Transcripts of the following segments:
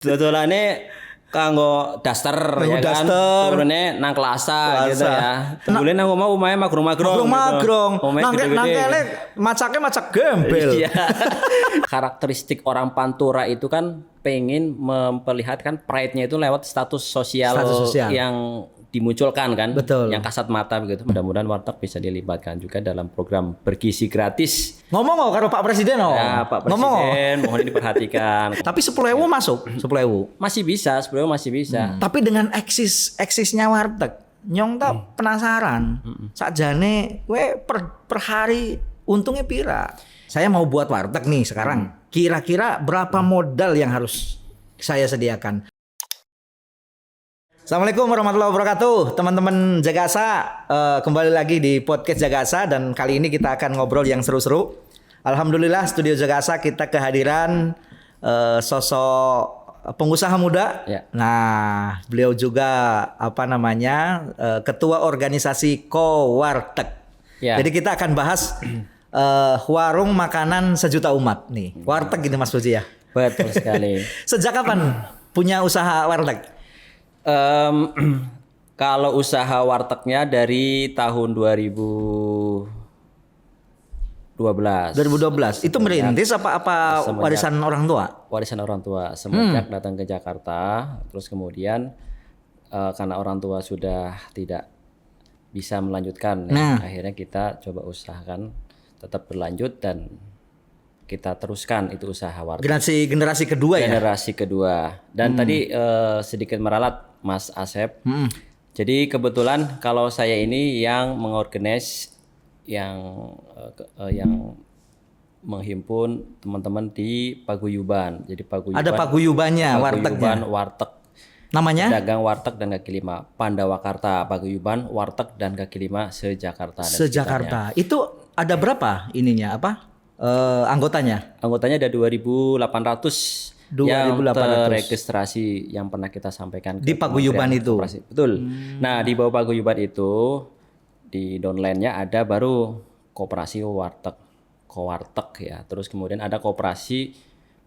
Dodolane kanggo daster ya kan. Turune nang kelasa gitu ya. Tembule nang omah omahe magrong-magrong. Magrong-magrong. Gitu. Nangkele macake macak gembel. Iya. Karakteristik orang Pantura itu kan pengen memperlihatkan pride-nya itu lewat status sosial yang dimunculkan kan. Betul. Yang kasat mata begitu. Mudah-mudahan warteg bisa dilibatkan juga dalam program bergizi gratis. Ngomong nggak karo Pak Presiden Ya, Pak Presiden mohon diperhatikan. Tapi 10.000 masuk, 10.000. Masih bisa, sebenarnya masih bisa. Tapi dengan eksisnya warteg, nyong tak penasaran. Sakjane kowe per hari untungnya pira? Saya mau buat warteg nih sekarang. Kira-kira berapa modal yang harus saya sediakan? Assalamualaikum warahmatullahi wabarakatuh, teman-teman Jagasa. Kembali lagi di podcast Jagasa dan kali ini kita akan ngobrol yang seru-seru. Alhamdulillah studio Jagasa kita kehadiran sosok pengusaha muda. Ya. Nah, beliau juga ketua organisasi Kowarteg. Ya. Jadi kita akan bahas warung makanan sejuta umat nih. Warteg ini Mas Puji ya. Betul sekali. Sejak kapan punya usaha warteg? Kalau usaha wartegnya dari tahun 2012. Itu merintis apa warisan orang tua? Warisan orang tua. Semenjak datang ke Jakarta, terus kemudian karena orang tua sudah tidak bisa melanjutkan, ya, akhirnya kita coba usahakan tetap berlanjut dan kita teruskan itu usaha warteg. Generasi kedua ya? Generasi kedua. Dan tadi sedikit meralat Mas Asep. Jadi kebetulan kalau saya ini yang mengorganize, yang menghimpun teman-teman di paguyuban. Jadi paguyuban. Ada paguyubannya, wartegnya. Warteg. Namanya? Pedagang warteg dan kaki lima Pandawakarta, paguyuban warteg dan kaki lima se-Jakarta. Se-Jakarta. Itu ada berapa ininya anggotanya? Anggotanya ada 2.800 yang terregistrasi yang pernah kita sampaikan di paguyuban itu. Betul. Nah, di bawah paguyuban itu di downline-nya ada baru koperasi warteg, Kowarteg ya. Terus kemudian ada koperasi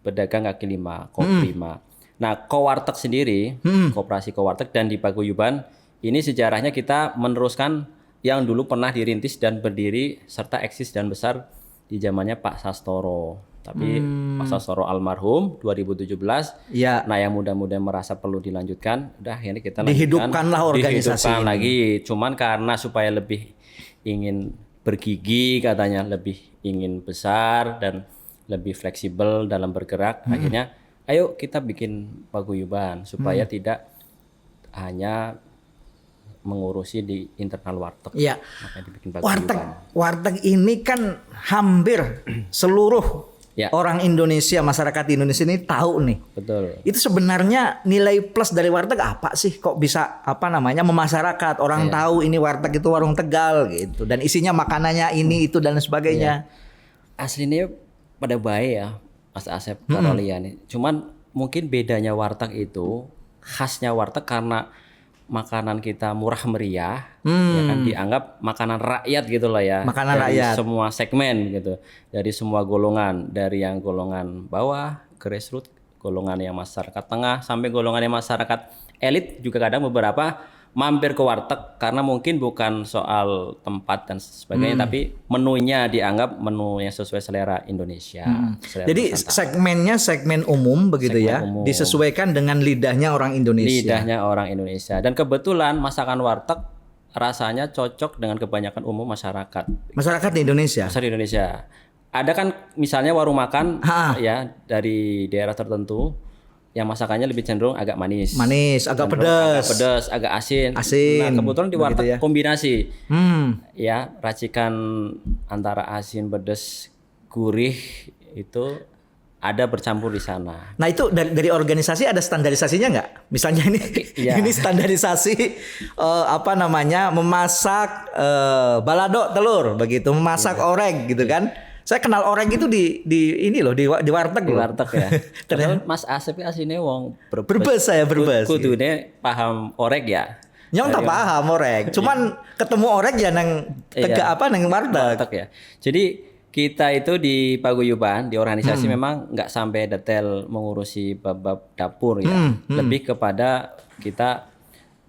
pedagang kaki lima, Koprima. Nah, Kowarteg sendiri, koperasi Kowarteg dan di paguyuban ini sejarahnya kita meneruskan yang dulu pernah dirintis dan berdiri serta eksis dan besar di zamannya Pak Sastoro. Tapi Pak Sastoro almarhum 2017. Ya. Nah, yang muda-muda merasa perlu dilanjutkan, udah ini kita dihidupkanlah organisasi. Dihidupkan lagi. Cuman karena supaya lebih ingin bergigi katanya, lebih ingin besar dan lebih fleksibel dalam bergerak, akhirnya ayo kita bikin paguyuban supaya tidak hanya mengurusi di internal warteg. Iya. Warteg ini kan hampir seluruh orang Indonesia, masyarakat Indonesia ini tahu nih. Betul. Itu sebenarnya nilai plus dari warteg apa sih? Kok bisa memasyarakat orang tahu ini warteg itu warung Tegal gitu dan isinya makanannya ini itu dan sebagainya. Aslinya pada baik ya, Mas Asep Karolian. Cuman mungkin bedanya warteg itu, khasnya warteg karena makanan kita murah meriah, ya kan, dianggap makanan rakyat gitu lah ya. Makanan dari rakyat. Semua segmen gitu, dari semua golongan, dari yang golongan bawah, grassroots, golongan yang masyarakat tengah, sampai golongan yang masyarakat elit juga kadang beberapa mampir ke warteg karena mungkin bukan soal tempat dan sebagainya, tapi menunya dianggap menu yang sesuai selera Indonesia. Selera Jadi Nusantara. segmennya segmen umum begitu Segmen umum. disesuaikan dengan lidahnya orang Indonesia. Lidahnya orang Indonesia. Dan kebetulan masakan warteg rasanya cocok dengan kebanyakan umum masyarakat. Masyarakat di Indonesia. Masyarakat di Indonesia. Ada kan misalnya warung makan ya dari daerah tertentu yang masakannya lebih cenderung agak manis. Agak pedas. Agak asin. Asin. Nah, kebetulan di warteg kombinasi. Ya, racikan antara asin, pedas, gurih itu ada bercampur di sana. Nah, itu dari organisasi ada standarisasinya nggak? Misalnya ini standarisasi memasak balado telur begitu, memasak orek gitu kan. Saya kenal orek itu di warteg. Di warteg ya. Terus Mas Asep asline wong Brebes. Kudune paham orek ya. Nyong tak paham orek. Cuman ketemu orek ya nang nang warteg ya. Jadi kita itu di paguyuban, di organisasi memang nggak sampai detail mengurusi bab-bab dapur ya. Lebih kepada kita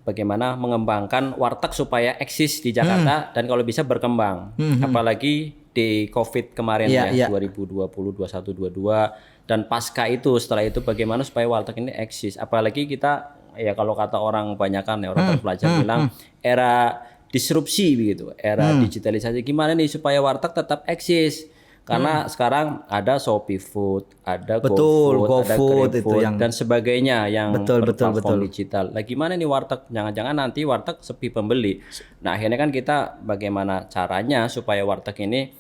bagaimana mengembangkan warteg supaya eksis di Jakarta dan kalau bisa berkembang. Apalagi di COVID kemarin ya, 2020, 21, 22 dan pasca itu, setelah itu bagaimana supaya warteg ini eksis. Apalagi kita ya kalau kata orang banyakan ya orang terpelajar bilang era disrupsi begitu, era digitalisasi. Gimana nih supaya warteg tetap eksis? Karena sekarang ada Shopee Food, ada GoFood, ada GrabFood dan sebagainya yang berplatform digital. Lah gimana nih warteg? Jangan-jangan nanti warteg sepi pembeli. Nah, akhirnya kan kita bagaimana caranya supaya warteg ini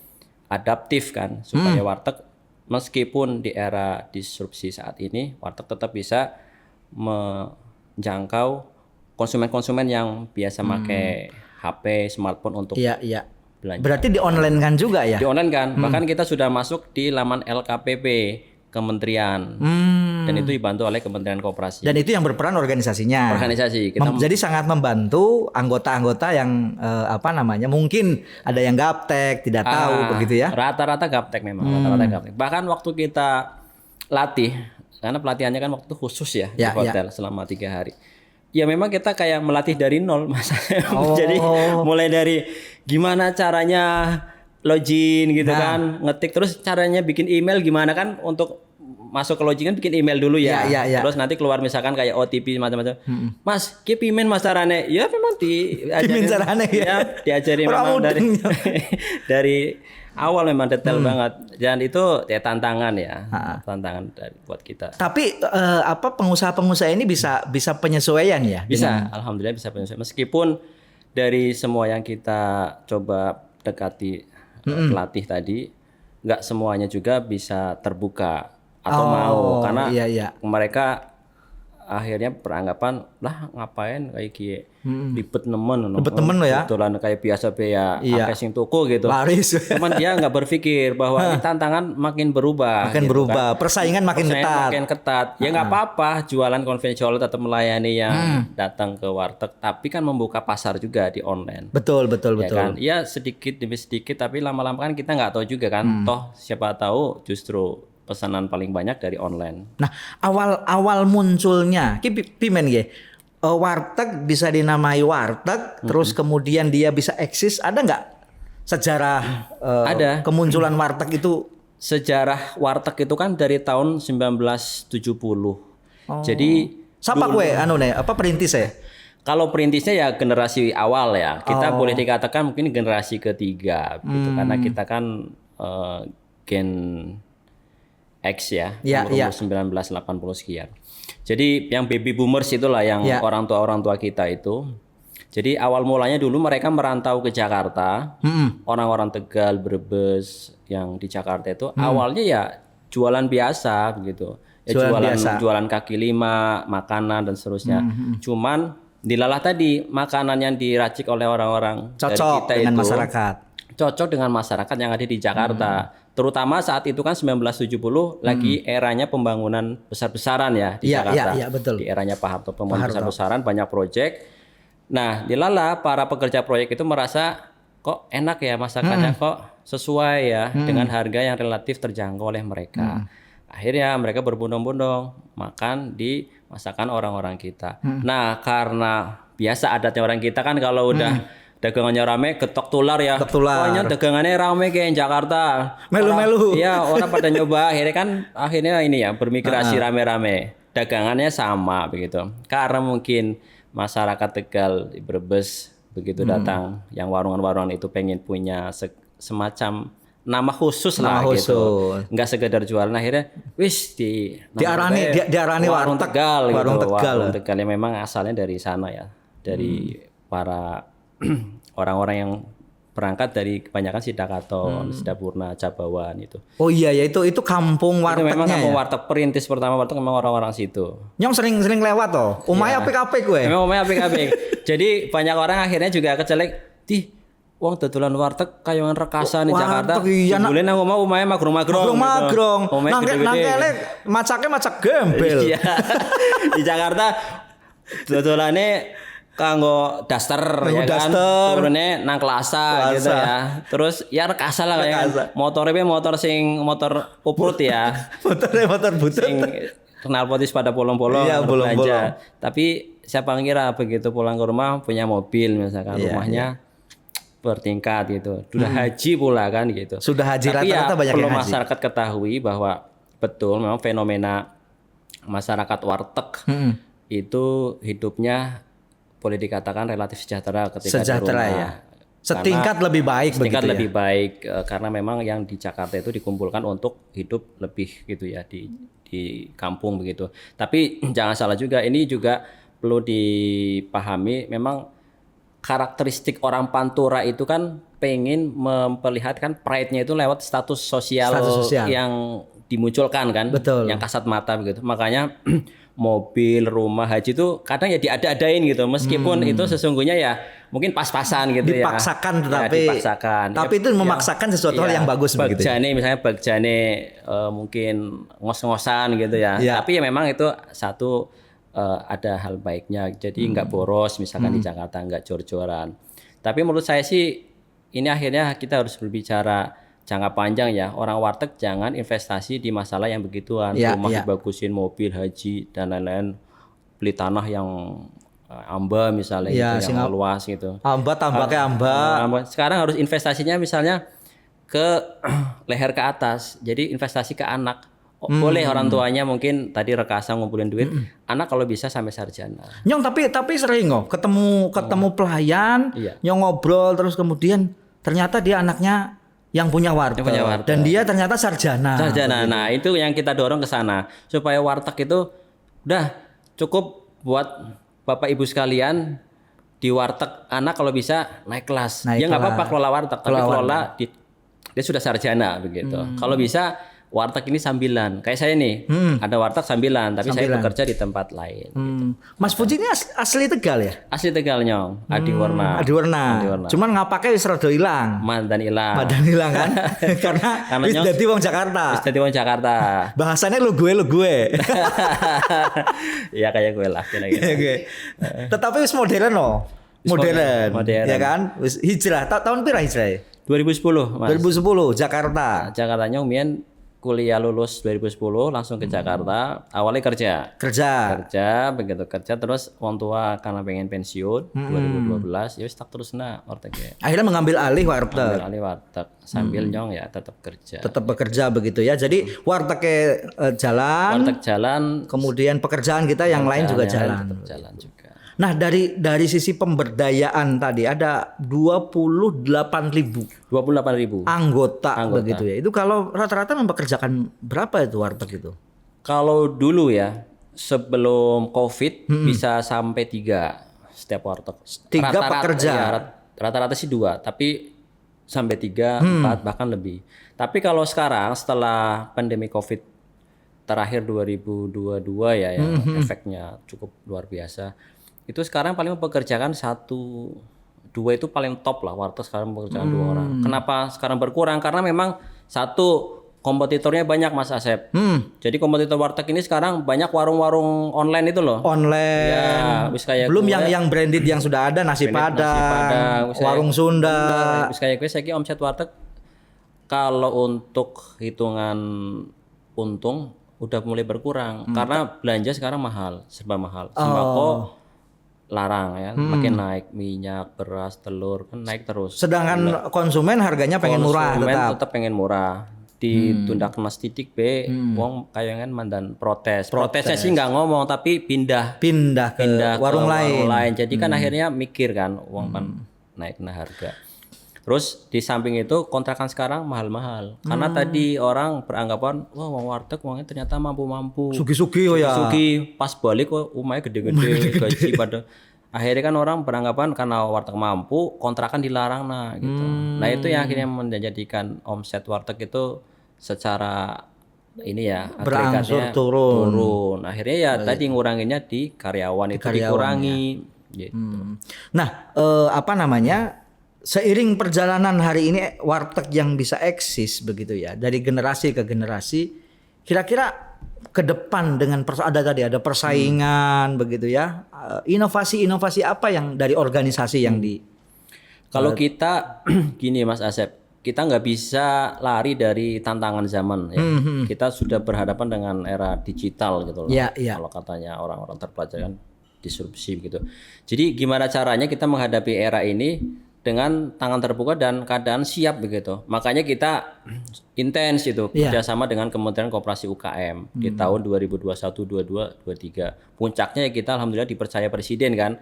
adaptif kan, supaya warteg meskipun di era disrupsi saat ini, warteg tetap bisa menjangkau konsumen-konsumen yang biasa pakai HP, smartphone untuk belanja. Berarti di online kan juga ya? Di online kan, bahkan kita sudah masuk di laman LKPP Kementerian dan itu dibantu oleh Kementerian Koperasi. Dan itu yang berperan organisasinya. Organisasi. Kita Jadi sangat membantu anggota-anggota yang mungkin ada yang gaptek, tidak tahu begitu ya? Rata-rata gaptek memang, rata-rata gaptek. Bahkan waktu kita latih, karena pelatihannya kan waktu khusus ya di hotel selama 3 hari. Ya memang kita kayak melatih dari nol Mas. Jadi mulai dari gimana caranya login gitu kan, ngetik terus caranya bikin email gimana kan untuk masuk ke login kan bikin email dulu ya. Terus nanti keluar misalkan kayak OTP macam-macam. Mas, ki pimen Mas carane. Ya memang diajari memang dari awal memang detail banget dan itu ya tantangan ya, tantangan buat kita. Tapi pengusaha-pengusaha ini bisa penyesuaian ya? Bisa, alhamdulillah bisa penyesuaian. Meskipun dari semua yang kita coba dekati pelatih tadi, nggak semuanya juga bisa terbuka atau mau karena mereka akhirnya beranggapan lah ngapain kayak gini ribet nemen lo ya kebetulan kayak biasa ya akeh sing tuku gitu laris. Cuman dia nggak berpikir bahwa ini tantangan makin berubah kan? Persaingan makin ketat ya nggak apa-apa jualan konvensional tetap melayani yang datang ke warteg tapi kan membuka pasar juga di online betul kan? Ya sedikit demi sedikit tapi lama-lama kan kita nggak tahu juga kan toh siapa tahu justru pesanan paling banyak dari online. Nah, awal munculnya pimen warteg bisa dinamai warteg, terus kemudian dia bisa eksis. Ada nggak sejarah ada kemunculan warteg itu? Sejarah warteg itu kan dari tahun 1970. Jadi siapa perintis ya? Kalau perintisnya ya generasi awal ya. Kita boleh dikatakan mungkin generasi ketiga gitu karena kita kan gen X ya, umur 1980 sekian. Jadi yang baby boomers itulah yang orang tua kita itu. Jadi awal mulanya dulu mereka merantau ke Jakarta. Orang-orang Tegal, Brebes yang di Jakarta itu awalnya ya jualan biasa begitu. Ya jualan kaki lima, makanan dan seterusnya. Cuman dilalah tadi makanan yang diracik oleh orang-orang dari kita dengan itu masyarakat. Cocok dengan masyarakat yang ada di Jakarta. Terutama saat itu kan 1970 lagi eranya pembangunan besar-besaran ya di Jakarta. Iya, betul. Di eranya Pak Harto pembangunan besar-besaran banyak proyek. Nah, dilala para pekerja proyek itu merasa kok enak ya masakannya kok sesuai ya dengan harga yang relatif terjangkau oleh mereka. Akhirnya mereka berbondong-bondong makan di masakan orang-orang kita. Nah, karena biasa adatnya orang kita kan kalau udah dagangannya rame getok tular ya. Pokoknya dagangannya rame kayak Jakarta. Melu-melu. Iya, orang pada nyoba. Akhirnya ini ya bermigrasi rame-rame. Dagangannya sama begitu. Karena mungkin masyarakat Tegal di Brebes begitu datang yang warungan-warungan itu pengen punya semacam nama khusus lah gitu. Enggak sekedar jualan akhirnya diarani warung Tegal gitu. Warung Tegal yang memang asalnya dari sana ya. Dari para orang-orang yang berangkat dari kebanyakan Sidakaton, Sidapurna, Jabawan itu. Oh iya ya itu kampung wartegnya. Itu memang kampung warteg perintis pertama warteg memang orang-orang situ. Nyong sering lewat toh. Umay apik-apik gue. Memang umay apik-apik. Jadi banyak orang akhirnya juga kecelek wong dodolan warteg kayongan rekasan di Jakarta. Jebule nang omah umahe magrong-magrong. Nang kene macake macak gembel. Iya. Di Jakarta dodolane kanggo daster ya kan. daster. Turune nang kelasa gitu ya. Terus ya rekasa lah kayak motornya motor sing motor off-road ya. Motor butut. Sing knalpot pada bolong-bolong Iya, bolong-bolong. belanja. Tapi siapa ngira begitu pulang ke rumah punya mobil misalkan Iya, rumahnya bertingkat gitu. Sudah haji pula kan gitu. Sudah haji, Tapi rata-rata banyak perlu yang haji. masyarakat ketahui bahwa betul memang fenomena masyarakat warteg itu hidupnya boleh dikatakan relatif sejahtera ketika di Sejahtera rumah. ya. Setingkat lebih baik Setingkat begitu lebih ya. baik karena memang yang di Jakarta itu dikumpulkan untuk hidup lebih gitu ya di kampung begitu. Tapi jangan salah juga, ini juga perlu dipahami memang karakteristik orang Pantura itu kan pengen memperlihatkan pride-nya itu lewat status sosial yang dimunculkan kan, Betul. yang kasat mata begitu. Makanya mobil, rumah, haji itu kadang ya diada-adain gitu, meskipun itu sesungguhnya ya mungkin pas-pasan gitu Dipaksakan, ya. tetapi Dipaksakan. Tapi itu memaksakan sesuatu hal yang bagus begitu. Bagjane misalnya bagjane mungkin ngos-ngosan gitu ya. Tapi ya memang itu satu ada hal baiknya. Jadi nggak boros misalkan di Jakarta, nggak jor-joran. Tapi menurut saya sih ini akhirnya kita harus berbicara jangka panjang ya. Orang warteg jangan investasi di masalah yang begituan. Rumah dibagusin, mobil, haji dan lain-lain. Beli tanah yang amba misalnya gitu, yang luas gitu. Amba tambahnya amba. Sekarang harus investasinya misalnya ke leher ke atas. Jadi investasi ke anak. Boleh orang tuanya mungkin tadi rekasa ngumpulin duit. Anak kalau bisa sampai sarjana. Nyong tapi sering ketemu pelayan, nyong ngobrol terus kemudian ternyata dia anaknya yang punya warteg. Dan dia ternyata sarjana. Nah, itu yang kita dorong ke sana supaya warteg itu udah cukup buat Bapak Ibu sekalian di warteg, anak kalau bisa naik kelas. Ya nggak apa-apa kelola warteg, tapi kelola dia sudah sarjana begitu. Kalau bisa warteg ini sambilan. Kayak saya nih, ada warteg sambilan, tapi saya bekerja di tempat lain. Gitu. Mas Puji ini asli Tegal ya? Asli Tegal Nyong, Adiwarna. Cuman nggak pakai wis rada ilang. Mandan ilang kan? Karena wis dadi wong Jakarta. Bahasanya lu gue. Ya kayak gue lah kira-kira. Tetapi wis modern loh. Modern. Ya kan? Wis hijrah. Tahun pira hijrah? 2010, Mas. 2010 Jakarta. Jakarta Nyong mien kuliah lulus 2010 langsung ke Jakarta. Awalnya kerja begitu kerja terus orang tua karena pengen pensiun 2012 ya tak terus warteg. Akhirnya mengambil alih warteg. Sambil Nyong ya tetap kerja. Tetap bekerja begitu ya. Jadi warteg jalan. Kemudian pekerjaan kita yang lain juga jalan. Tetap jalan juga. Nah, dari sisi pemberdayaan tadi ada 28.000 anggota begitu ya. Itu kalau rata-rata mempekerjakan berapa itu warteg itu? Kalau dulu ya sebelum Covid bisa sampai 3 setiap warteg. 3 pekerja. Ya, rata-rata sih 2, tapi sampai 3, 4 bahkan lebih. Tapi kalau sekarang setelah pandemi Covid terakhir 2022 ya efeknya cukup luar biasa. Itu sekarang paling mempekerjakan 1-2 itu paling top lah, warteg sekarang mempekerjakan 2 orang. Kenapa sekarang berkurang? Karena memang satu kompetitornya banyak Mas Asep. Jadi kompetitor warteg ini sekarang banyak warung-warung online itu loh. Ya, belum yang branded yang sudah ada nasi padang, warung Sunda. Kayak gue saya omset warteg kalau untuk hitungan untung udah mulai berkurang karena belanja sekarang mahal, serba mahal. Sembako larang ya, makin naik, minyak, beras, telur kan naik terus. Sedangkan konsumen harganya pengen murah tetap pengen murah. Ditundak mas titik B, wong kayangan mandan protesnya sih nggak ngomong tapi pindah ke warung lain. Jadi kan akhirnya mikir kan wong kan naiknya harga. Terus di samping itu kontrakan sekarang mahal-mahal. Karena tadi orang beranggapan wah wong warteg wongnya ternyata mampu-mampu. Sugi-sugi pas balik kok rumahnya gede-gede gaji pada. Akhirnya kan orang beranggapan karena warteg mampu kontrakan dilarang gitu. Nah itu yang akhirnya menjadikan omset warteg itu secara ini ya berangsur turun. Akhirnya ya tadi nguranginnya di karyawan itu dikurangi gitu. Nah, seiring perjalanan hari ini warteg yang bisa eksis begitu ya dari generasi ke generasi, kira-kira ke depan dengan ada persaingan begitu ya. Inovasi-inovasi apa yang dari organisasi yang di Kalau kita gini Mas Asep, kita nggak bisa lari dari tantangan zaman ya. Kita sudah berhadapan dengan era digital gitu loh. Iya, iya. Kalau katanya orang-orang terpelajar kan disrupsi gitu. Jadi gimana caranya kita menghadapi era ini dengan tangan terbuka dan keadaan siap begitu. Makanya kita intens itu kerjasama dengan Kementerian Koperasi UKM di tahun 2021, 22, 23. Puncaknya ya kita alhamdulillah dipercaya presiden kan.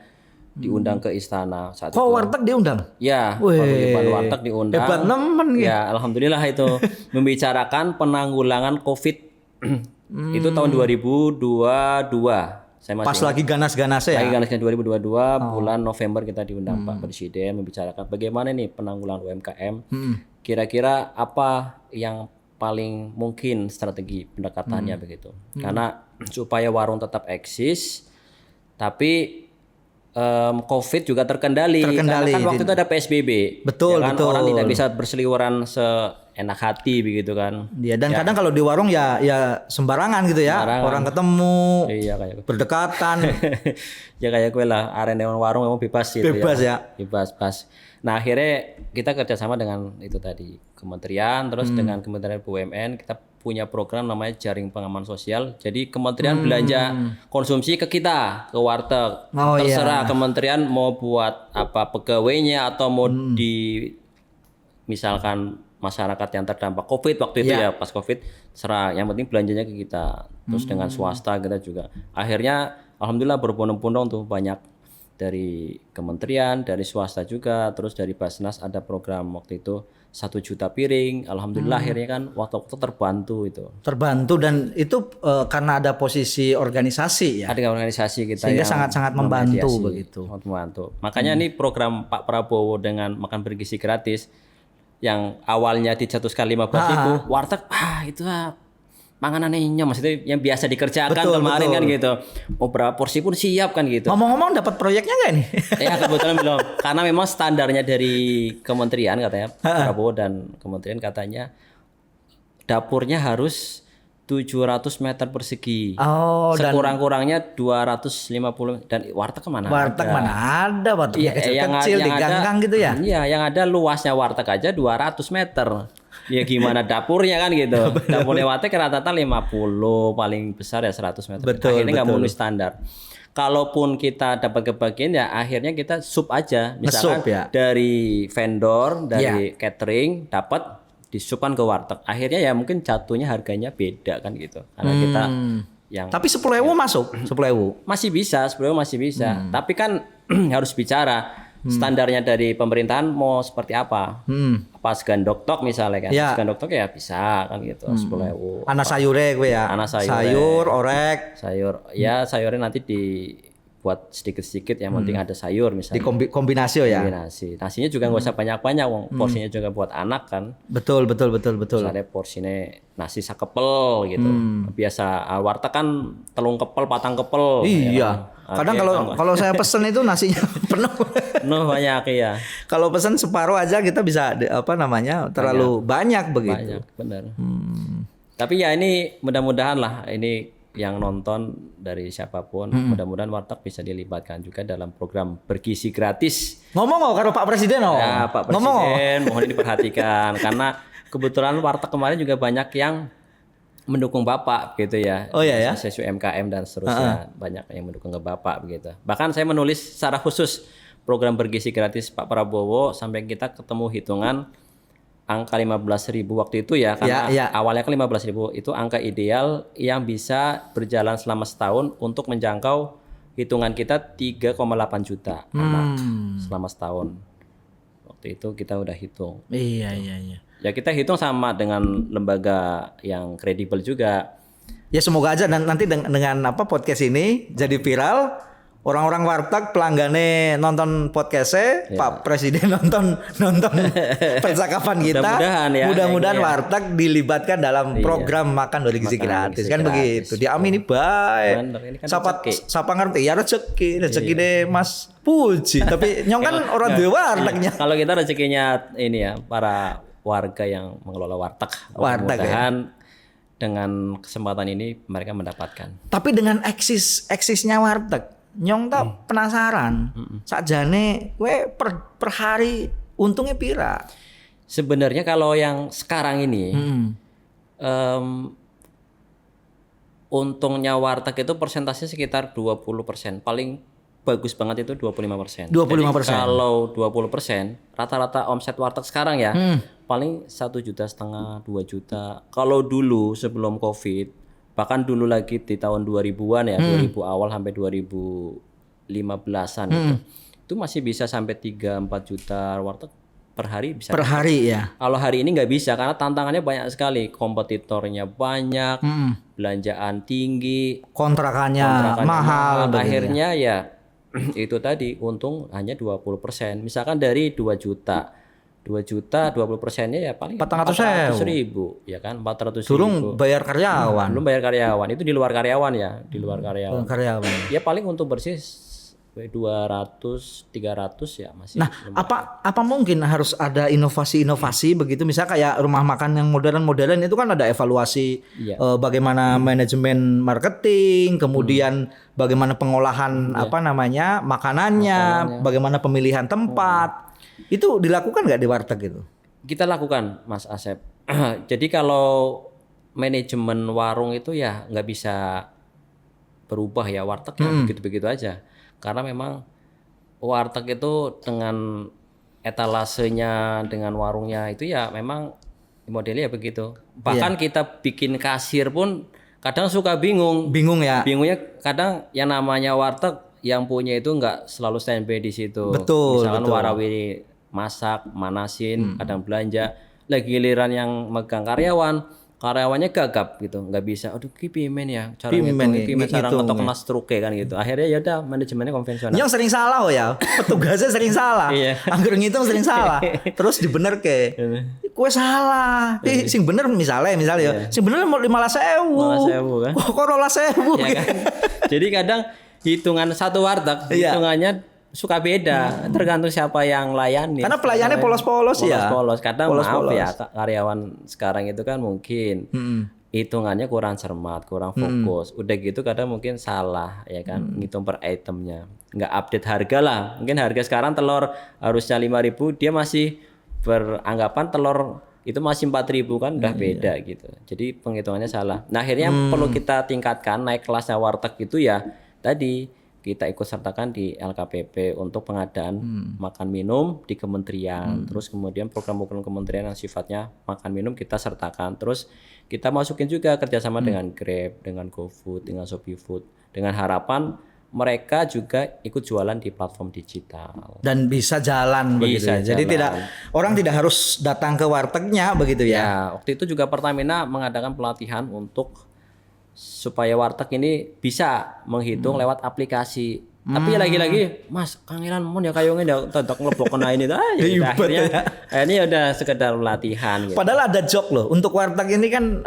Diundang ke istana saat itu. Warteg diundang? Ya, paguyuban warteg diundang. Hebat nemen ya. Alhamdulillah itu membicarakan penanggulangan COVID. Itu tahun 2022. Saya masih pas lagi ganas-ganasnya ya. Lagi ganas 2022 bulan November kita diundang Pak Presiden membicarakan bagaimana nih penanggulangan UMKM. Kira-kira apa yang paling mungkin strategi pendekatannya begitu. Karena supaya warung tetap eksis tapi COVID juga terkendali. Karena kan waktu itu ada PSBB. Betul, ya kan? betul. Orang tidak bisa berseliweran seenak hati begitu kan. Iya, dan kadang kalau di warung ya sembarangan gitu ya. Sembarangan. Orang ketemu, Iya kayak berdekatan. ya kayak gue lah, arena warung emang bebas gitu Bebas ya. Bebas pas. Nah akhirnya kita kerjasama dengan itu tadi kementerian, terus dengan Kementerian BUMN kita punya program namanya Jaring Pengaman Sosial. Jadi kementerian belanja konsumsi ke kita, ke warteg. Terserah kementerian mau buat apa pegawainya atau mau di misalkan masyarakat yang terdampak COVID waktu itu ya pas COVID terserah. Yang penting belanjanya ke kita. Terus dengan swasta kita juga. Akhirnya alhamdulillah berbondong-bondong tuh banyak dari kementerian, dari swasta juga, terus dari Basnas ada program waktu itu 1 juta piring. Alhamdulillah akhirnya kan waktu terbantu itu. Terbantu dan itu karena ada posisi organisasi ya. Ada organisasi kita sehingga yang sangat-sangat membantu begitu. Sangat membantu. Makanya ini program Pak Prabowo dengan makan bergizi gratis yang awalnya dicetuskan 15.000 warteg itu panganannya maksudnya yang biasa dikerjakan kemarin kan gitu. Mau berapa porsi pun siap kan gitu. Ngomong-ngomong dapat proyeknya nggak nih? Ya kebetulan belum. Karena memang standarnya dari kementerian katanya Prabowo dan kementerian katanya dapurnya harus 700 meter persegi. Sekurang-kurangnya 250 dan warteg kemana? Warteg mana ada? Wartegnya kecil-kecil di gang-gang gitu ya? Iya, yang ada luasnya warteg aja 200 meter. Ya gimana dapurnya kan gitu. Dapurnya warteg rata-rata 50, paling besar ya 100 meter. Akhirnya nggak memenuhi standar. Kalaupun kita dapat kebagian ya akhirnya kita sub aja. Misalkan dari vendor, dari catering dapat disupkan ke warteg. Akhirnya ya mungkin jatuhnya harganya beda kan gitu. Karena kita yang tapi 10.000 masuk, 10.000. Masih bisa, 10.000 masih bisa. Tapi kan harus bicara standarnya dari pemerintahan mau seperti apa. Pas gandok tok misalnya kan. Gandok tok ya bisa kan gitu 10.000. Anak sayure gue ya. Anak sayur, orek. Sayur. Ya sayurnya nanti dibuat sedikit-sedikit yang penting ada sayur misalnya. Kombinasi ya. Kombinasi. Nasinya juga nggak usah banyak-banyak, porsinya juga buat anak kan. Betul. Misalnya porsinya nasi sakepel gitu. Biasa warteg kan telung kepel, patang kepel. Iya. Ya kan? Kadang kalau saya pesen itu nasinya penuh. Penuh banyak ya. Kalau pesen separuh aja kita bisa terlalu banyak begitu. Banyak, benar. Tapi ya ini mudah-mudahan lah ini yang nonton dari siapapun, mudah-mudahan warteg bisa dilibatkan juga dalam program bergizi gratis. Ngomong kalau Pak Presiden Ya, Pak Presiden mohon diperhatikan karena kebetulan warteg kemarin juga banyak yang mendukung Bapak gitu ya. Oh iya ya. Sesuai UMKM dan seterusnya banyak yang mendukung ke Bapak begitu. Bahkan saya menulis secara khusus program bergizi gratis Pak Prabowo sampai kita ketemu hitungan angka 15.000 waktu itu ya karena awalnya kan 15.000 itu angka ideal yang bisa berjalan selama setahun untuk menjangkau hitungan kita 3,8 juta anak selama setahun. Waktu itu kita udah hitung. Iya. Ya kita hitung sama dengan lembaga yang kredibel juga. Ya semoga aja nanti dengan podcast ini jadi viral. Orang-orang warteg pelanggannya nonton podcastnya, Pak Presiden nonton percakapan kita. Mudah-mudahan warteg dilibatkan dalam program makan bergizi gratis kan begitu. Diamini baik. Siapa ngerti ya rezeki deh Mas Puji. Tapi nyong kan orang dua wartegnya. Kalau kita rezekinya ini ya para warga yang mengelola warteg. Mudah-mudahan dengan kesempatan ini mereka mendapatkan. Tapi dengan eksisnya warteg, nyong tak penasaran. Sakjane kowe per hari untungnya pira? Sebenarnya kalau yang sekarang ini untungnya warteg itu persentasenya sekitar 20%. Paling bagus banget itu 25%. 25%. Jadi kalau 20%, rata-rata omset warteg sekarang ya paling 1,5 juta, 2 juta. Kalau dulu sebelum Covid, bahkan dulu lagi di tahun 2000-an ya, 2000 awal sampai 2015-an gitu. Itu masih bisa sampai 3-4 juta warteg per hari bisa. Per hari ya. Kalau hari ini nggak bisa karena tantangannya banyak sekali, kompetitornya banyak, belanjaan tinggi, Kontrakannya mahal. akhirnya ya itu tadi untung hanya 20%. Misalkan dari 2 juta, 20%-nya ya paling 400.000 ya kan, 400.000. Durung bayar karyawan. Belum bayar karyawan, itu di luar karyawan ya, di luar karyawan. Karyawan. Ya paling untung bersih 200, 300 ya masih. Nah, apa mungkin harus ada inovasi-inovasi begitu, misalnya kayak rumah makan yang modern-modern itu kan ada evaluasi bagaimana manajemen marketing, kemudian bagaimana pengolahan makanannya, bagaimana pemilihan tempat. Itu dilakukan nggak di warteg itu? Kita lakukan, Mas Asep. Jadi kalau manajemen warung itu ya nggak bisa berubah ya, warteg ya begitu-begitu aja. Karena memang warteg itu dengan etalasenya, dengan warungnya itu ya memang modelnya begitu. Bahkan kita bikin kasir pun kadang suka bingung. Bingung ya? Bingungnya kadang yang namanya warteg yang punya itu nggak selalu standby di situ. Betul. Misalkan warawiri masak, manasin, kadang belanja. Lagi giliran yang megang karyawannya gagap gitu, nggak bisa. Aduh, pimen ya, cara ngitung cara ngetok struke kan gitu. Akhirnya ya udah manajemennya konvensional. Yang sering salah ya, petugasnya sering salah. Anggur ngitung sering salah. Terus dibenerke. Kue salah. Sing bener misalnya ya. Sing bener 15.000. Kan. Kok 12.000 ya kan? Jadi kadang hitungan satu warteg, hitungannya suka beda, tergantung siapa yang layani. Karena pelayannya polos-polos ya. Polos-polos. Kadang maaf ya, karyawan sekarang itu kan mungkin hitungannya kurang cermat, kurang fokus. Udah gitu kadang mungkin salah ya kan, ngitung per itemnya. Nggak update harga lah. Mungkin harga sekarang telur harusnya 5.000, dia masih beranggapan telur itu masih 4.000 kan, udah beda gitu. Jadi penghitungannya salah. Nah, akhirnya perlu kita tingkatkan, naik kelasnya warteg itu ya tadi kita ikut sertakan di LKPP untuk pengadaan makan minum di kementerian. Terus kemudian program-program kementerian yang sifatnya makan minum kita sertakan. Terus kita masukin juga kerjasama dengan Grab, dengan GoFood, dengan Shopee Food. Dengan harapan mereka juga ikut jualan di platform digital. Dan bisa jalan begitu ya. Jadi orang tidak harus datang ke wartegnya begitu ya. Ya, waktu itu juga Pertamina mengadakan pelatihan untuk supaya warteg ini bisa menghitung lewat aplikasi. Tapi lagi-lagi, Mas, kangenan mon ya kayongnya udah tetek ngeblok kena ini. Akhirnya udah sekedar latihan gitu. Padahal ada job loh untuk warteg ini kan,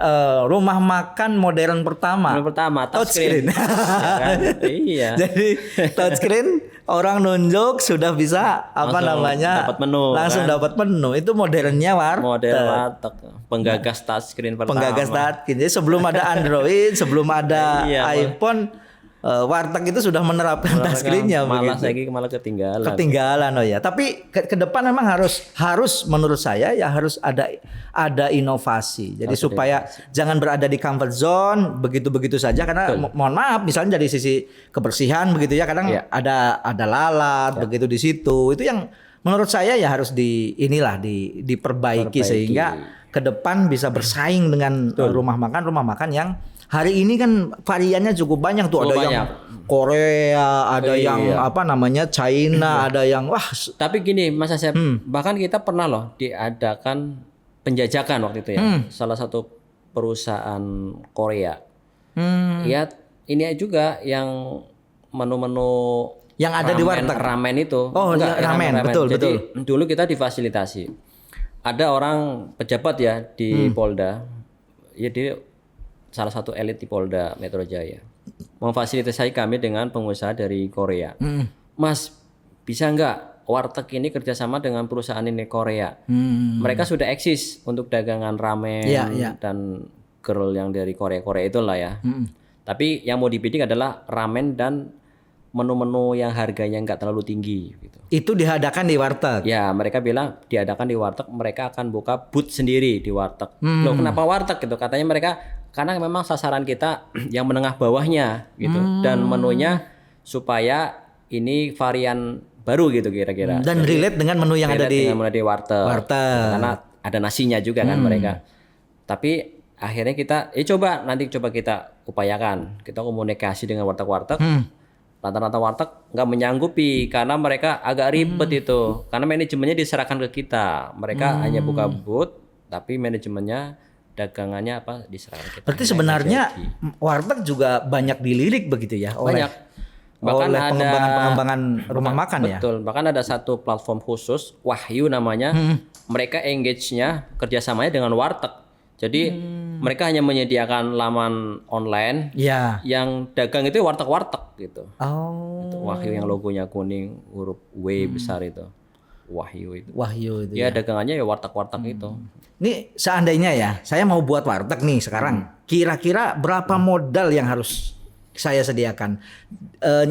rumah makan modern pertama. Touchscreen. Ya kan? Iya. Jadi touchscreen, orang nunjuk sudah bisa dapat menu. Langsung dapat menu. Itu modernnya warteg. Modern warteg. Penggagas touchscreen pertama. Penggagas touchscreen. Jadi sebelum ada Android, sebelum ada iPhone, warteg itu sudah menerapkan touchscreen-nya begitu. Malah ketinggalan. Ketinggalan ya. Tapi ke depan memang harus menurut saya ya harus ada inovasi. Jadi supaya jangan berada di comfort zone begitu-begitu saja, karena mohon maaf misalnya dari sisi kebersihan begitu ya, kadang ada lalat begitu di situ. Itu yang menurut saya ya harus diperbaiki sehingga ke depan bisa bersaing dengan rumah makan yang hari ini kan variannya cukup banyak tuh. Ada yang Korea, ada yang China, ada yang Tapi gini Mas Asep, bahkan kita pernah loh diadakan penjajakan waktu itu ya. Salah satu perusahaan Korea. Ya ini juga yang menu-menu yang ada di warteg. Ramen itu. Oh, ramen. Betul. Jadi dulu kita difasilitasi. Ada orang pejabat ya di Polda. Ya dia salah satu elit di Polda Metro Jaya. Memfasilitasi kami dengan pengusaha dari Korea. Mas, bisa nggak warteg ini kerjasama dengan perusahaan ini Korea? Mereka sudah eksis untuk dagangan ramen dan girl yang dari Korea itulah ya. Tapi yang mau dibidik adalah ramen dan menu-menu yang harganya nggak terlalu tinggi gitu. Itu diadakan di warteg. Ya, mereka bilang diadakan di warteg, mereka akan buka booth sendiri di warteg. Loh, kenapa warteg gitu? Katanya mereka karena memang sasaran kita yang menengah bawahnya gitu. Dan menunya supaya ini varian baru gitu kira-kira. Dan relate dengan menu yang ada di dengan menu di warteg. warteg. Karena ada nasinya juga kan mereka. Tapi akhirnya kita nanti coba kita upayakan. Kita komunikasi dengan warteg-warteg. Rata-rata warteg nggak menyanggupi karena mereka agak ribet itu. Karena manajemennya diserahkan ke kita. Mereka hanya buka booth, tapi manajemennya dagangannya diserahkan ke kita. Berarti sebenarnya warteg juga banyak dilirik begitu ya banyak. Bahkan oleh ada pengembangan rumah makan ya. Betul. Bahkan ada satu platform khusus, Wahyu namanya. Mereka engage-nya kerjasamanya dengan warteg. Jadi mereka hanya menyediakan laman online Ya. yang dagang itu warteg-warteg gitu. Oh. Itu Wahyu yang logonya kuning, huruf W besar itu. Wahyu itu. Wahyu itu. Ya dagangannya ya warteg-warteg itu. Ini seandainya ya, saya mau buat warteg nih sekarang. Kira-kira berapa modal yang harus saya sediakan?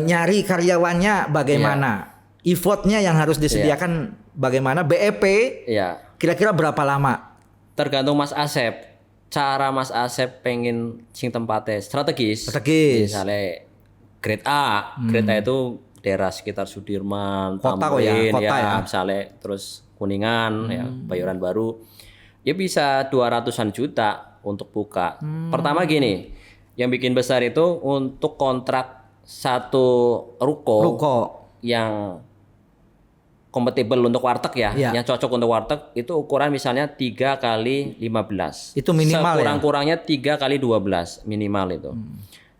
Nyari karyawannya bagaimana? Effortnya yang harus disediakan bagaimana? BEP Iya. kira-kira berapa lama? Tergantung Mas Asep. Cara Mas Asep pengen sing tempatnya strategis. Misalnya grade A. Grade A itu daerah sekitar Sudirman, Kota Tamrin, kota ya. misalnya terus Kuningan, ya Bayoran Baru. Ya bisa 200-an juta untuk buka. Pertama gini, yang bikin besar itu untuk kontrak satu ruko. Yang kompatibel untuk warteg ya, yang cocok untuk warteg itu ukuran misalnya 3 kali 15. Itu minimal Sekurang-kurangnya 3 kali 12 minimal itu.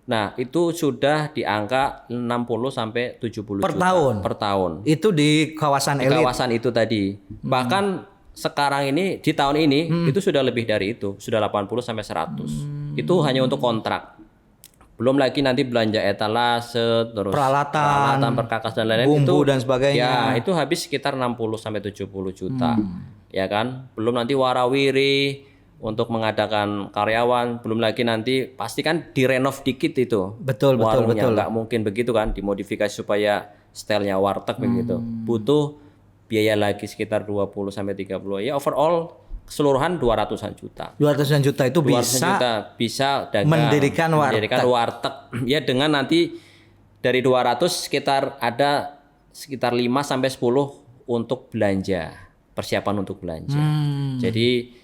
Nah, itu sudah di angka 60 sampai 70 per juta tahun. per tahun. Itu di kawasan Di elit. kawasan itu tadi. Bahkan sekarang ini di tahun ini itu sudah lebih dari itu, sudah 80 sampai 100. Itu hanya untuk kontrak. Belum lagi nanti belanja etalase, terus peralatan perkakas dan lain-lain bumbu itu dan sebagainya. Ya, itu habis sekitar 60 sampai 70 juta. Ya kan? Belum nanti warawiri untuk mengadakan karyawan, belum lagi nanti pasti kan direnov dikit itu. Betul. Nggak mungkin begitu kan, dimodifikasi supaya stylenya warteg begitu. Butuh biaya lagi sekitar 20 sampai 30. Ya overall keseluruhan 200-an juta. 200-an juta itu 200 juta bisa dagang, mendirikan warteg. Ya dengan nanti dari 200 ada sekitar 5 sampai 10 untuk belanja, persiapan untuk belanja. Jadi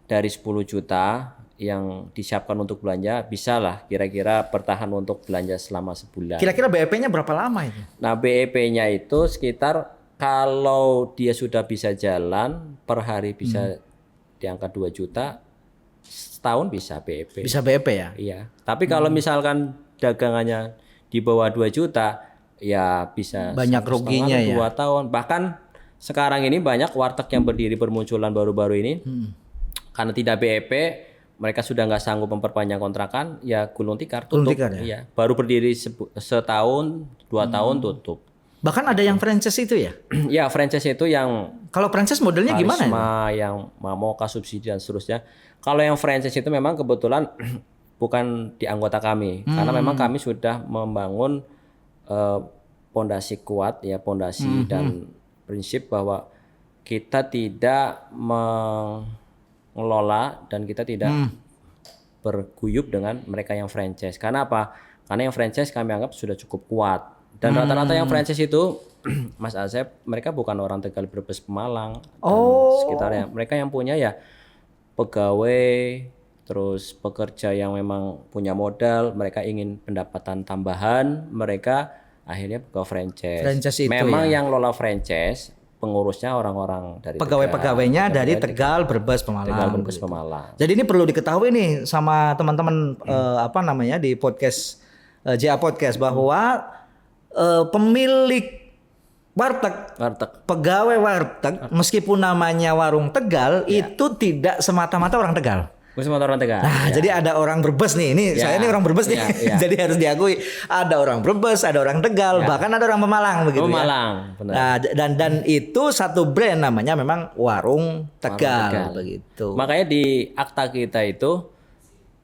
dari 10 juta yang disiapkan untuk belanja bisa lah kira-kira bertahan untuk belanja selama sebulan. Kira-kira BEP-nya berapa lama itu? Nah, BEP-nya itu sekitar kalau dia sudah bisa jalan per hari bisa di angka 2 juta, setahun bisa BEP. Bisa BEP ya? Iya. Tapi kalau misalkan dagangannya di bawah 2 juta, ya bisa banyak ruginya ya. 2 tahun. Bahkan sekarang ini banyak warteg yang berdiri bermunculan baru-baru ini. Karena tidak BEP, mereka sudah nggak sanggup memperpanjang kontrakan, ya gulung tikar tutup. Tikar, ya? Iya. Baru berdiri setahun, 2 tahun tutup. Bahkan ada yang franchise itu ya? Ya, franchise itu yang kalau franchise modelnya gimana? Karisma, yang Mamoka, subsidi dan seterusnya. Kalau yang franchise itu memang kebetulan bukan di anggota kami, karena memang kami sudah membangun pondasi kuat ya, pondasi dan prinsip bahwa kita tidak mengelola dan kita tidak berguyup dengan mereka yang franchise. Karena apa? Karena yang franchise kami anggap sudah cukup kuat. Dan rata-rata yang franchise itu, Mas Asep, mereka bukan orang Tegal, Brebes, Pemalang, dan sekitarnya. Mereka yang punya ya pegawai, terus pekerja yang memang punya modal, mereka ingin pendapatan tambahan, mereka akhirnya buka franchise. Memang yang lola franchise, pengurusnya orang-orang dari pegawai-pegawainya dari Tegal, Brebes, Pemalang. Tegal, Brebes, Pemalang. Jadi ini perlu diketahui nih sama teman-teman di podcast JA Podcast bahwa pemilik warteg, pegawai warteg, meskipun namanya warung Tegal, itu tidak semata-mata orang Tegal. Nah, jadi ada orang Brebes nih. Ini saya ini orang Brebes nih. Jadi harus diakui ada orang Brebes, ada orang Tegal, bahkan ada orang Pemalang begitu Pemalang, benar. Nah, dan itu satu brand namanya memang Warung Tegal begitu. Makanya di akta kita itu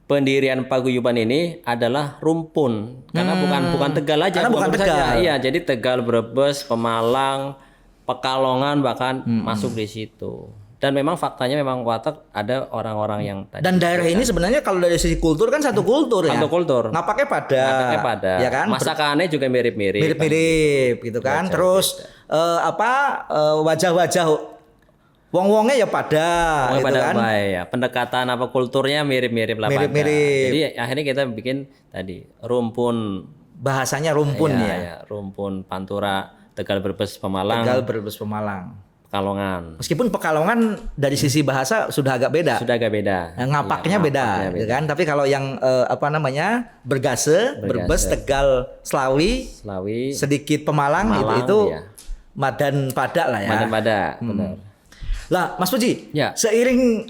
pendirian paguyuban ini adalah rumpun karena bukan Tegal aja. Karena bukan saja. Tegal. Iya, jadi Tegal, Brebes, Pemalang, Pekalongan bahkan masuk di situ. Dan memang faktanya memang warteg ada orang-orang yang tadi. Dan daerah ini sebenarnya kalau dari sisi kultur kan satu kultur ya. Satu kultur. Ngapaknya pada. Ya kan? Masakannya juga mirip-mirip. Mirip-mirip gitu kan. Terus wajah-wajah wong-wongnya ya pada gitu pada kan. baik ya. Pendekatan apa kulturnya mirip-mirip lah pada. Mirip-mirip. Jadi akhirnya kita bikin tadi rumpun. Bahasanya rumpun Ya, rumpun Pantura, Tegal, Brebes, Pemalang. Tegal, Brebes, Pemalang. Pekalongan. Meskipun Pekalongan dari sisi bahasa sudah agak beda. Sudah agak beda. Ngapaknya beda, gitu kan. Tapi kalau yang Bergase, Brebes, Tegal, Slawi, sedikit Pemalang itu ya. Madan Pada lah ya. Madan Pada, benar. Lah, Mas Puji, Ya. seiring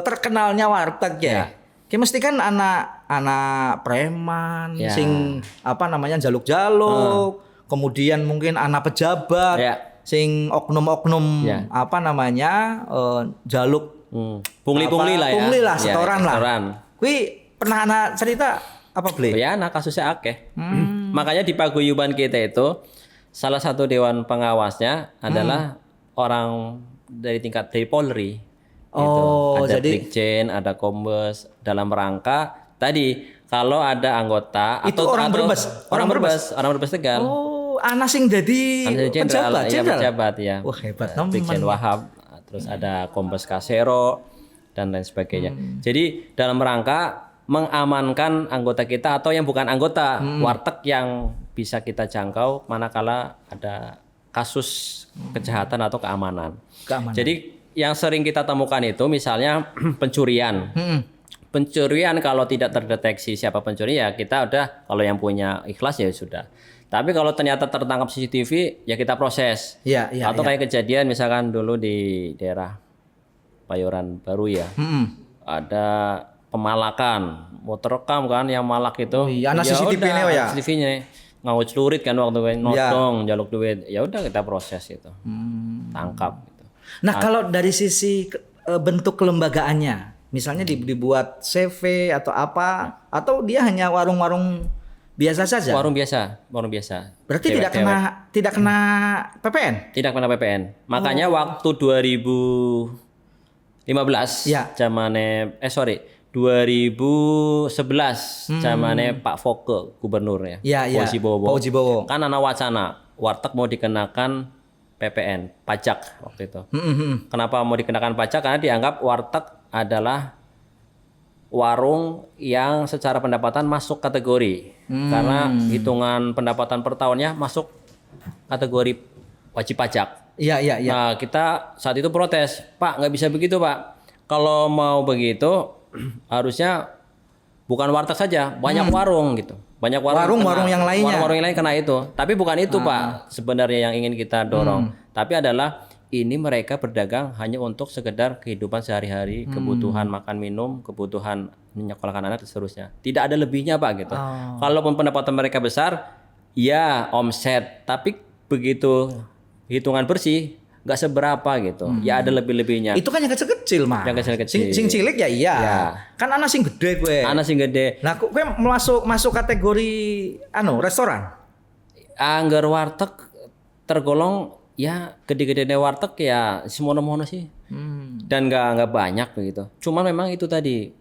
terkenalnya warteg ya. Kayak mesti kan anak preman, Ya. sing jaluk-jaluk, kemudian mungkin anak pejabat. Ya. Sing oknum-oknum Ya. jaluk Pungli-pungli lah ya. pungli lah, Ya, setoran lah. Kui pernah anak cerita apa beli? Ya, anak kasusnya akeh. Makanya di paguyuban kita itu salah satu dewan pengawasnya adalah orang dari tingkat dari Polri. Oh, ada jadi Brigjen, ada Kombes dalam rangka tadi kalau ada anggota itu orang Brebes Tegal. Oh, anak sing jadi Jenderal, pejabat. pejabat ya. Wah, hebat Brigjen teman. Wahab, terus ada Kombes Kasero dan lain sebagainya. Jadi dalam rangka mengamankan anggota kita atau yang bukan anggota warteg yang bisa kita jangkau manakala ada kasus kejahatan atau keamanan. Jadi yang sering kita temukan itu misalnya pencurian. Pencurian kalau tidak terdeteksi siapa pencuri ya kita udah, kalau yang punya ikhlas ya sudah. Tapi kalau ternyata tertangkap CCTV ya kita proses. Atau kayak kejadian misalkan dulu di daerah Payoran Baru ya. Ada pemalakan, mau terekam kan yang malak itu. Anak CCTV-nya ya. CCTV-nya ngawut celurit kan waktu nodong jaluk duit. Ya udah kita proses itu. Tangkap gitu. Nah, kalau dari sisi bentuk kelembagaannya, misalnya dibuat CV atau apa, atau dia hanya warung-warung biasa saja? Warung biasa. Berarti tidak kena PPN? Tidak kena PPN. Makanya waktu 2015 zamane 2011 zamane Pak Foke gubernur ya. Pak Ujibowo. Kan ana wacana warteg mau dikenakan PPN, pajak waktu itu. Kenapa mau dikenakan pajak? Karena dianggap warteg adalah warung yang secara pendapatan masuk kategori. Karena hitungan pendapatan per tahunnya masuk kategori wajib pajak. Iya. Nah, kita saat itu protes, Pak, nggak bisa begitu, Pak. Kalau mau begitu, harusnya bukan warteg saja, banyak warung gitu. Banyak warung-warung yang lainnya. Warung-warung yang lain kena itu. Tapi bukan itu, Pak, sebenarnya yang ingin kita dorong. Tapi adalah ini mereka berdagang hanya untuk sekedar kehidupan sehari-hari, kebutuhan makan minum, kebutuhan menyekolahkan anak dan seterusnya. Tidak ada lebihnya, Pak, gitu. Kalaupun pendapatan mereka besar, ya omset, tapi begitu hitungan bersih nggak seberapa gitu. Ya ada lebih-lebihnya. Itu kan yang kecil-kecil, Mas. Yang kecil-kecil. Sing cilik ya iya. Kan ana sing gede gue. Ana sing gede. Nah, kowe masuk kategori restoran. Angger warteg tergolong ya gede-gede warteg ya semono-mono sih. Dan nggak banyak begitu. Cuma memang itu tadi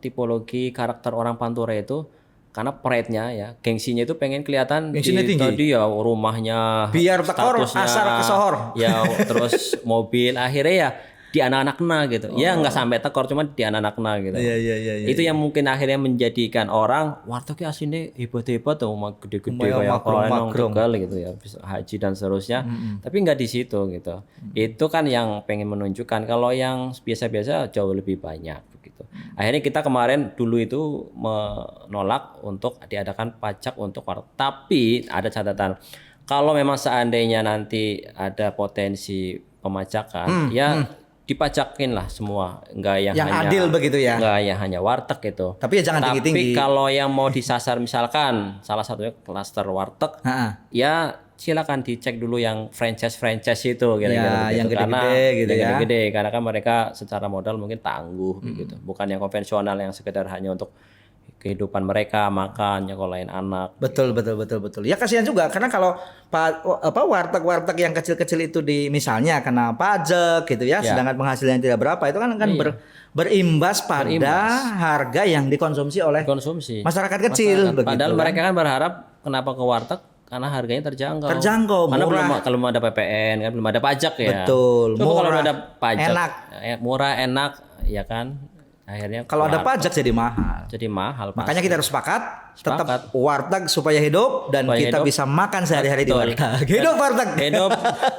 tipologi karakter orang Pantura itu karena pride-nya ya, gengsinya itu pengen kelihatan tadi ya rumahnya, biar tekor asar kesohor. Ya terus mobil akhirnya ya di anak-anakna gitu. Ya nggak sampai tekor cuma di anak-anakna gitu. Iya. Itu yang mungkin akhirnya menjadikan orang wartegnya aslinya hebat-hebat tuh, gede-gede kayak orang Tegal gitu ya, bisa haji dan seterusnya. Tapi nggak di situ gitu. Itu kan yang pengen menunjukkan kalau yang biasa-biasa jauh lebih banyak begitu. Akhirnya kita kemarin dulu itu menolak untuk diadakan pajak untuk warteg. Tapi ada catatan. Kalau memang seandainya nanti ada potensi pemajakan, ya dipajakin lah semua, enggak yang hanya adil begitu ya. Enggak yang hanya warteg itu. Tapi ya jangan tinggi-tinggi. Tapi kalau yang mau disasar misalkan salah satunya klaster warteg, ya silakan dicek dulu yang franchise itu kira-kira Ya, yang begitu. Karena gede-gede gitu yang ya. gede-gede karena kan mereka secara modal mungkin tangguh gitu. Bukan yang konvensional yang sekedar hanya untuk kehidupan mereka, makan, nyekolahin anak. Betul. Ya kasihan juga karena kalau warteg-warteg yang kecil-kecil itu misalnya kena pajak gitu ya, Ya. sedangkan penghasilannya tidak berapa itu kan berimbas pada harga yang dikonsumsi oleh Konsumsi. masyarakat kecil begitu. Padahal kan. mereka kan berharap kenapa ke warteg karena harganya terjangkau. Karena Murah. kalau belum ada PPN kan belum ada pajak ya. Betul, Coba kalau murah, udah ada pajak, enak. Murah, enak, ya kan. Akhirnya Kalau ada warteg pajak jadi mahal. jadi mahal. Makanya kita harus sepakat tetap Sepakat. warteg supaya hidup dan Supaya kita hidup. bisa makan sehari-hari di Betul. warteg. Hidup warteg. Hidup.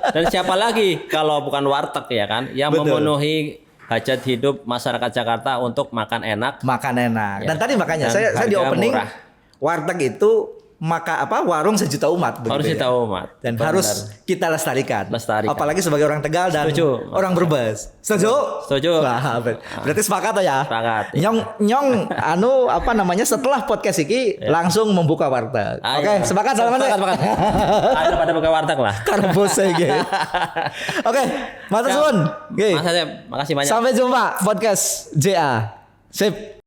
Dan siapa lagi kalau bukan warteg ya kan yang Betul. memenuhi hajat hidup masyarakat Jakarta untuk makan enak. Makan enak. Ya. Dan tadi makanya Dan saya di harga opening murah. warteg itu warung sejuta umat begitu Harus ya. kita umat. Dan Benar. harus kita lestarikan. Apalagi sebagai orang Tegal dan Setuju. orang Brebes. Setuju? Setuju. Wah, berarti sepakat ya? Sepakat. Nyong setelah podcast ini langsung membuka warteg. Ayo. Oke, sepakat sama Sepakat. Ayo pada buka warteg lah. Karbos iki. Oke, matur suwun. Nggih. Mas Asep, makasih banyak. Sampai jumpa podcast JA. Sip.